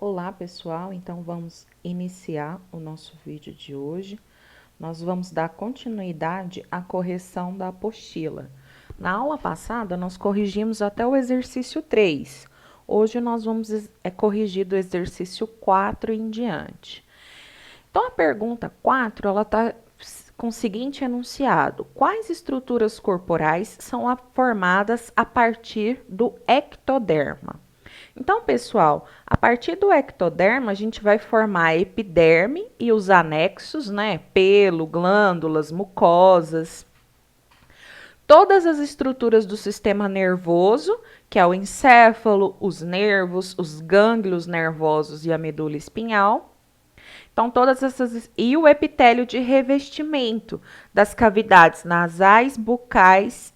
Olá pessoal, então vamos iniciar o nosso vídeo de hoje. Nós vamos dar continuidade à correção da apostila. Na aula passada nós corrigimos até o exercício 3. Hoje nós vamos corrigir do exercício 4 em diante. Então a pergunta 4, ela está com o seguinte enunciado: quais estruturas corporais são formadas a partir do ectoderma? Então, pessoal, a partir do ectoderma, a gente vai formar a epiderme e os anexos, né? Pelo, glândulas, mucosas. Todas as estruturas do sistema nervoso, que é o encéfalo, os nervos, os gânglios nervosos e a medula espinhal. Então, todas essas. E o epitélio de revestimento das cavidades nasais, bucais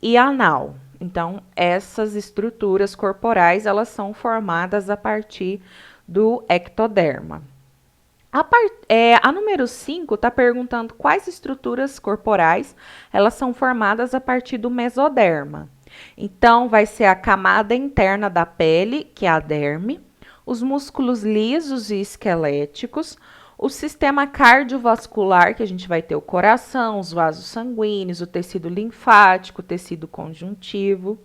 e anal. Então, essas estruturas corporais, elas são formadas a partir do ectoderma. A número 5 está perguntando quais estruturas corporais elas são formadas a partir do mesoderma. Então, vai ser a camada interna da pele, que é a derme, os músculos lisos e esqueléticos, o sistema cardiovascular, que a gente vai ter o coração, os vasos sanguíneos, o tecido linfático, o tecido conjuntivo,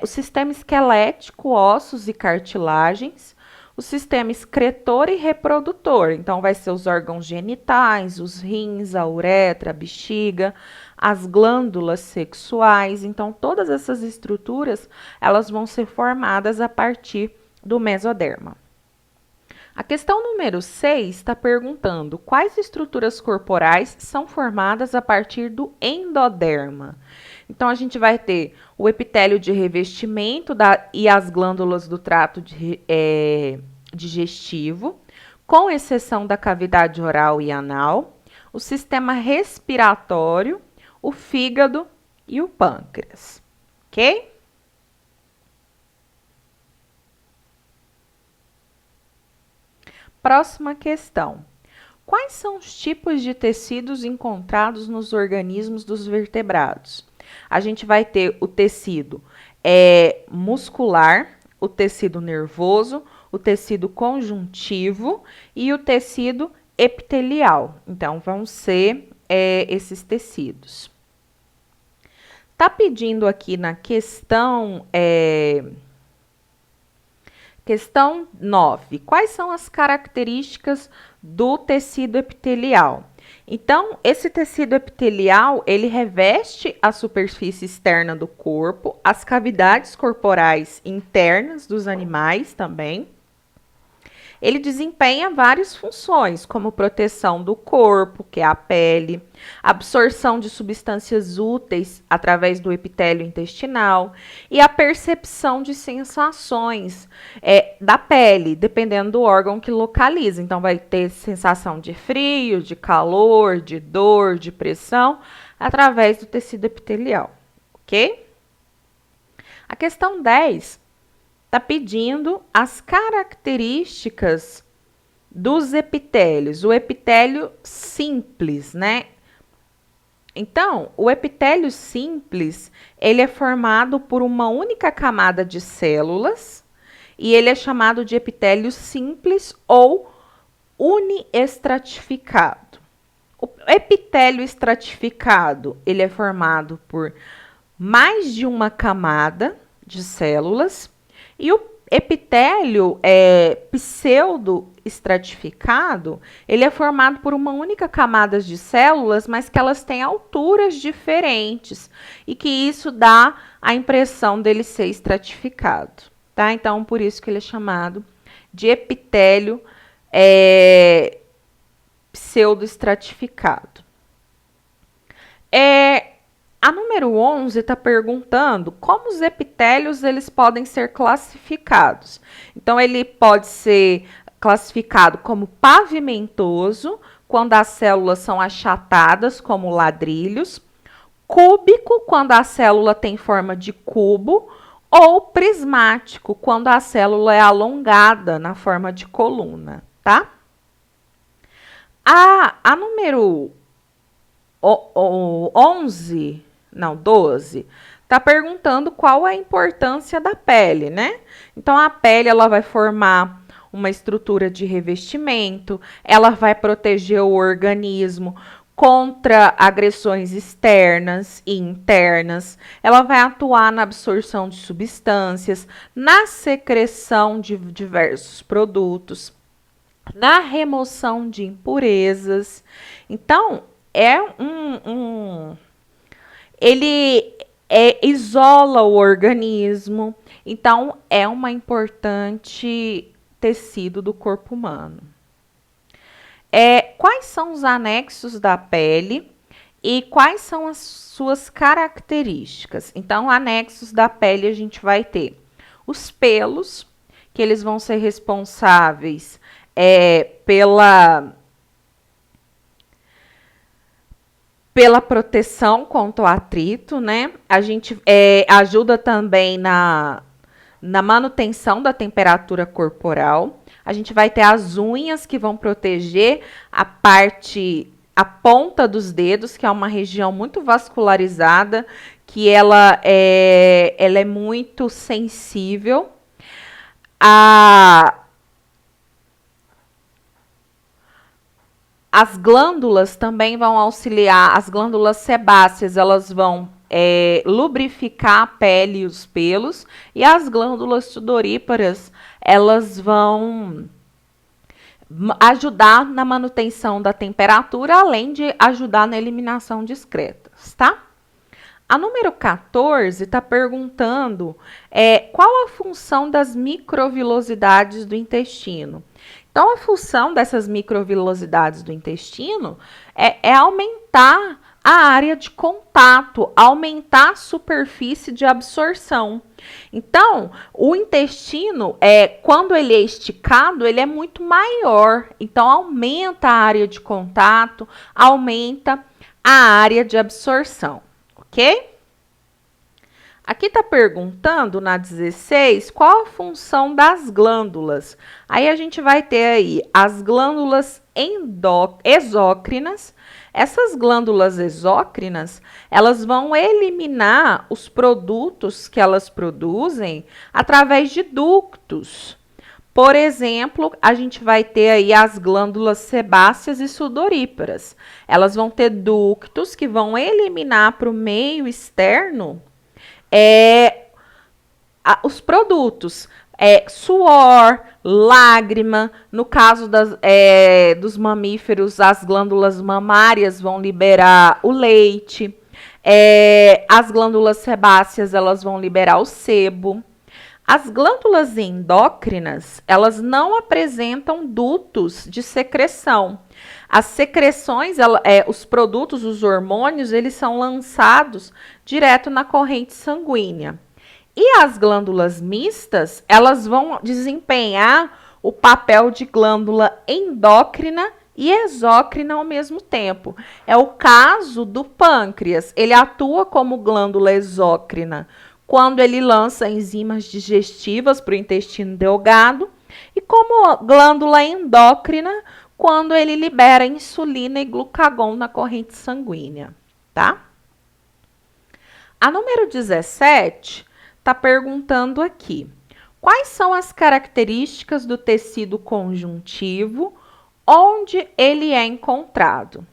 o sistema esquelético, ossos e cartilagens, o sistema excretor e reprodutor, então vai ser os órgãos genitais, os rins, a uretra, a bexiga, as glândulas sexuais. Então, todas essas estruturas, elas vão ser formadas a partir do mesoderma. A questão número 6 está perguntando quais estruturas corporais são formadas a partir do endoderma. Então, a gente vai ter o epitélio de revestimento e as glândulas do trato digestivo, com exceção da cavidade oral e anal, o sistema respiratório, o fígado e o pâncreas. Ok? Próxima questão. Quais são os tipos de tecidos encontrados nos organismos dos vertebrados? A gente vai ter o tecido muscular, o tecido nervoso, o tecido conjuntivo e o tecido epitelial. Então, vão ser esses tecidos. Tá pedindo aqui na questão 9. Quais são as características do tecido epitelial? Então, esse tecido epitelial, ele reveste a superfície externa do corpo, as cavidades corporais internas dos animais também. Ele desempenha várias funções, como proteção do corpo, que é a pele, absorção de substâncias úteis através do epitélio intestinal e a percepção de sensações da pele, dependendo do órgão que localiza. Então, vai ter sensação de frio, de calor, de dor, de pressão, através do tecido epitelial, ok? A questão 10 está pedindo as características dos epitélios, o epitélio simples, né? Então, o epitélio simples, ele é formado por uma única camada de células e ele é chamado de epitélio simples ou uniestratificado. O epitélio estratificado, ele é formado por mais de uma camada de células. E o epitélio pseudo-estratificado, ele é formado por uma única camada de células, mas que elas têm alturas diferentes e que isso dá a impressão dele ser estratificado, tá? Então, por isso que ele é chamado de epitélio pseudo-estratificado. A número 11 está perguntando como os epitélios eles podem ser classificados. Então, ele pode ser classificado como pavimentoso, quando as células são achatadas, como ladrilhos, cúbico, quando a célula tem forma de cubo, ou prismático, quando a célula é alongada, na forma de coluna, tá? A número 12, está perguntando qual é a importância da pele, né? Então, a pele ela vai formar uma estrutura de revestimento, ela vai proteger o organismo contra agressões externas e internas, ela vai atuar na absorção de substâncias, na secreção de diversos produtos, na remoção de impurezas. Então, ele isola o organismo. Então, é um importante tecido do corpo humano. Quais são os anexos da pele e quais são as suas características? Então, anexos da pele a gente vai ter os pelos, que eles vão ser responsáveis pela proteção contra o atrito, né? A gente ajuda também na manutenção da temperatura corporal. A gente vai ter as unhas que vão proteger a ponta dos dedos, que é uma região muito vascularizada, que ela é muito sensível. As glândulas também vão auxiliar, as glândulas sebáceas, elas vão lubrificar a pele e os pelos, e as glândulas sudoríparas, elas vão ajudar na manutenção da temperatura, além de ajudar na eliminação de excretas, tá? A número 14 está perguntando qual a função das microvilosidades do intestino. Então, a função dessas microvilosidades do intestino é aumentar a área de contato, aumentar a superfície de absorção. Então, o intestino, quando ele é esticado, ele é muito maior. Então, aumenta a área de contato, aumenta a área de absorção, ok? Aqui está perguntando, na 16, qual a função das glândulas. Aí a gente vai ter aí as glândulas exócrinas. Essas glândulas exócrinas, elas vão eliminar os produtos que elas produzem através de ductos. Por exemplo, a gente vai ter aí as glândulas sebáceas e sudoríparas. Elas vão ter ductos que vão eliminar para o meio externo os produtos, suor, lágrima. No caso dos mamíferos, as glândulas mamárias vão liberar o leite. As glândulas sebáceas, elas vão liberar o sebo. As glândulas endócrinas, elas não apresentam dutos de secreção. As secreções, os produtos, os hormônios, eles são lançados direto na corrente sanguínea. E as glândulas mistas, elas vão desempenhar o papel de glândula endócrina e exócrina ao mesmo tempo. É o caso do pâncreas. Ele atua como glândula exócrina quando ele lança enzimas digestivas para o intestino delgado, e como glândula endócrina quando ele libera insulina e glucagon na corrente sanguínea, tá? A número 17 está perguntando aqui: quais são as características do tecido conjuntivo, onde ele é encontrado?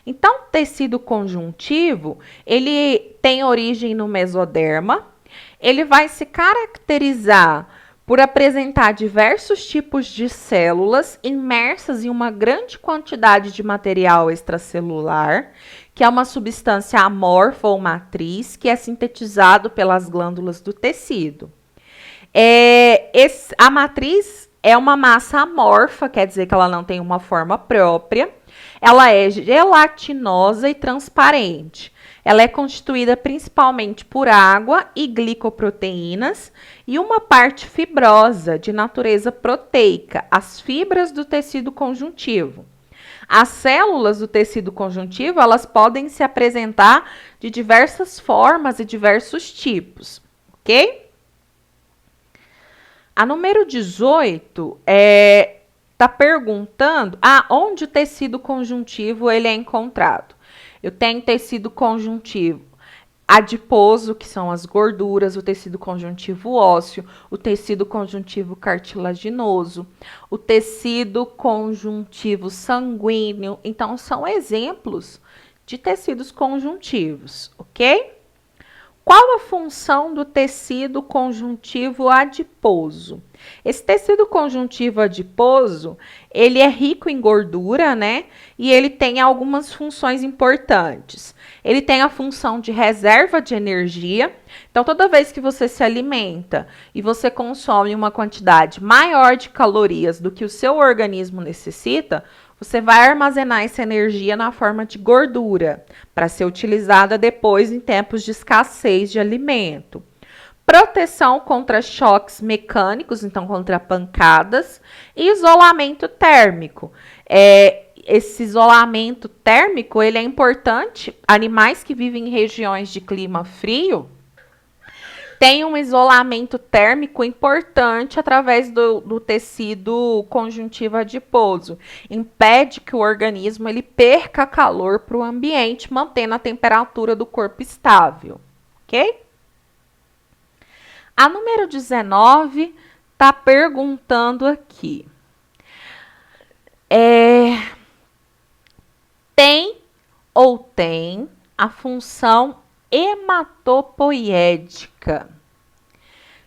Então, o tecido conjuntivo, ele tem origem no mesoderma. Ele vai se caracterizar por apresentar diversos tipos de células imersas em uma grande quantidade de material extracelular, que é uma substância amorfa ou matriz, que é sintetizado pelas glândulas do tecido. A matriz é uma massa amorfa, quer dizer que ela não tem uma forma própria. Ela é gelatinosa e transparente. Ela é constituída principalmente por água e glicoproteínas e uma parte fibrosa de natureza proteica, as fibras do tecido conjuntivo. As células do tecido conjuntivo, elas podem se apresentar de diversas formas e diversos tipos, ok? A número 18 está perguntando onde o tecido conjuntivo ele é encontrado. Eu tenho tecido conjuntivo adiposo, que são as gorduras, o tecido conjuntivo ósseo, o tecido conjuntivo cartilaginoso, o tecido conjuntivo sanguíneo. Então, são exemplos de tecidos conjuntivos, ok? Qual a função do tecido conjuntivo adiposo? Esse tecido conjuntivo adiposo, ele é rico em gordura, né? E ele tem algumas funções importantes. Ele tem a função de reserva de energia. Então, toda vez que você se alimenta e você consome uma quantidade maior de calorias do que o seu organismo necessita, você vai armazenar essa energia na forma de gordura, para ser utilizada depois em tempos de escassez de alimento. Proteção contra choques mecânicos, então contra pancadas, e isolamento térmico. Esse isolamento térmico ele é importante. Animais que vivem em regiões de clima frio tem um isolamento térmico importante através do tecido conjuntivo adiposo. Impede que o organismo ele perca calor para o ambiente, mantendo a temperatura do corpo estável. Ok? A número 19 está perguntando aqui. Tem ou tem a função hematopoética?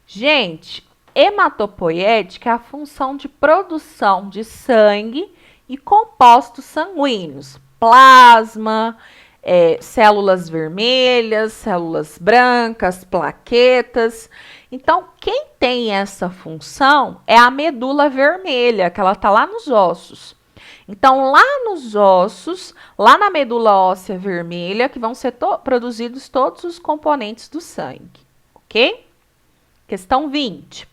Gente, hematopoética é a função de produção de sangue e compostos sanguíneos, plasma, células vermelhas, células brancas, plaquetas. Então, quem tem essa função é a medula vermelha, que ela está lá nos ossos. Então, lá nos ossos, lá na medula óssea vermelha, que vão ser produzidos todos os componentes do sangue, ok? Questão 20.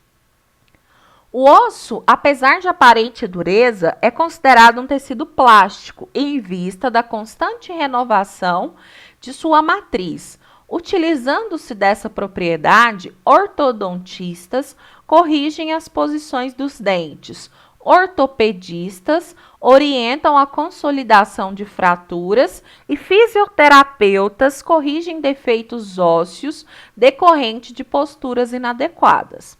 O osso, apesar de aparente dureza, é considerado um tecido plástico em vista da constante renovação de sua matriz. Utilizando-se dessa propriedade, ortodontistas corrigem as posições dos dentes. Ortopedistas orientam a consolidação de fraturas e fisioterapeutas corrigem defeitos ósseos decorrentes de posturas inadequadas.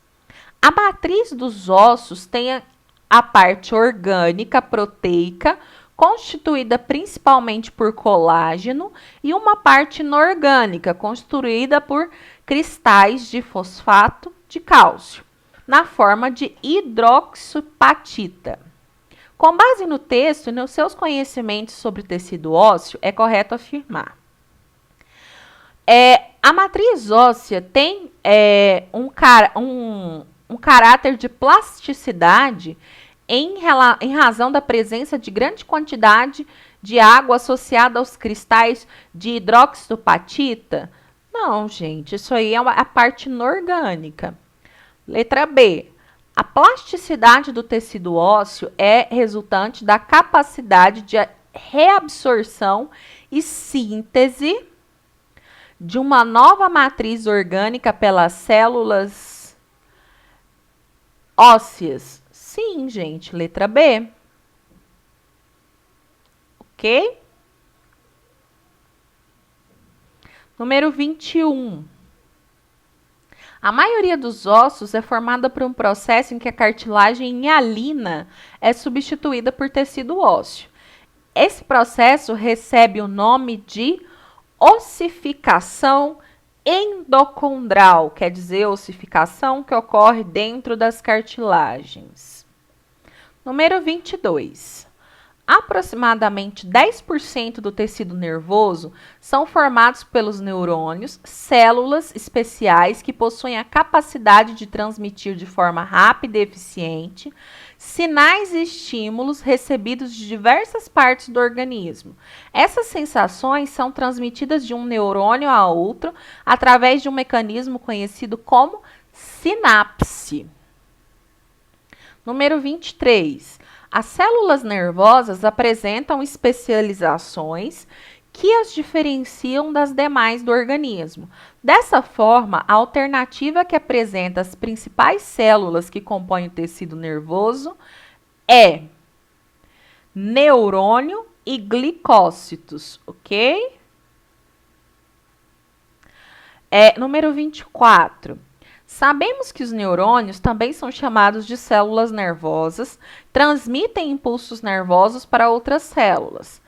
A matriz dos ossos tem a parte orgânica proteica, constituída principalmente por colágeno, e uma parte inorgânica, constituída por cristais de fosfato de cálcio, na forma de hidroxapatita. Com base no texto e nos seus conhecimentos sobre tecido ósseo, é correto afirmar. A matriz óssea tem um caráter de plasticidade em razão da presença de grande quantidade de água associada aos cristais de hidroxapatita? Não, gente, isso aí é a parte inorgânica. Letra B. A plasticidade do tecido ósseo é resultante da capacidade de reabsorção e síntese de uma nova matriz orgânica pelas células ósseas. Sim, gente, letra B. Ok? Número 21. A maioria dos ossos é formada por um processo em que a cartilagem hialina é substituída por tecido ósseo. Esse processo recebe o nome de ossificação endocondral, quer dizer, ossificação que ocorre dentro das cartilagens. Número 22. Aproximadamente 10% do tecido nervoso são formados pelos neurônios, células especiais que possuem a capacidade de transmitir de forma rápida e eficiente sinais e estímulos recebidos de diversas partes do organismo. Essas sensações são transmitidas de um neurônio a outro através de um mecanismo conhecido como sinapse. Número 23. As células nervosas apresentam especializações que as diferenciam das demais do organismo. Dessa forma, a alternativa que apresenta as principais células que compõem o tecido nervoso é neurônio e glicócitos, ok? Número 24. Sabemos que os neurônios também são chamados de células nervosas, transmitem impulsos nervosos para outras células.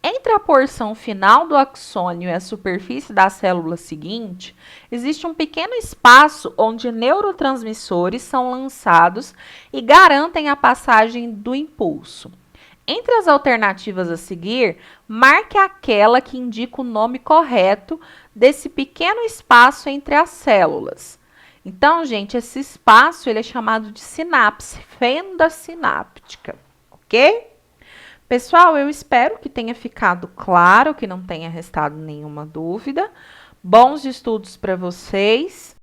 Entre a porção final do axônio e a superfície da célula seguinte, existe um pequeno espaço onde neurotransmissores são lançados e garantem a passagem do impulso. Entre as alternativas a seguir, marque aquela que indica o nome correto desse pequeno espaço entre as células. Então, gente, esse espaço ele é chamado de sinapse, fenda sináptica, ok? Pessoal, eu espero que tenha ficado claro, que não tenha restado nenhuma dúvida. Bons estudos para vocês.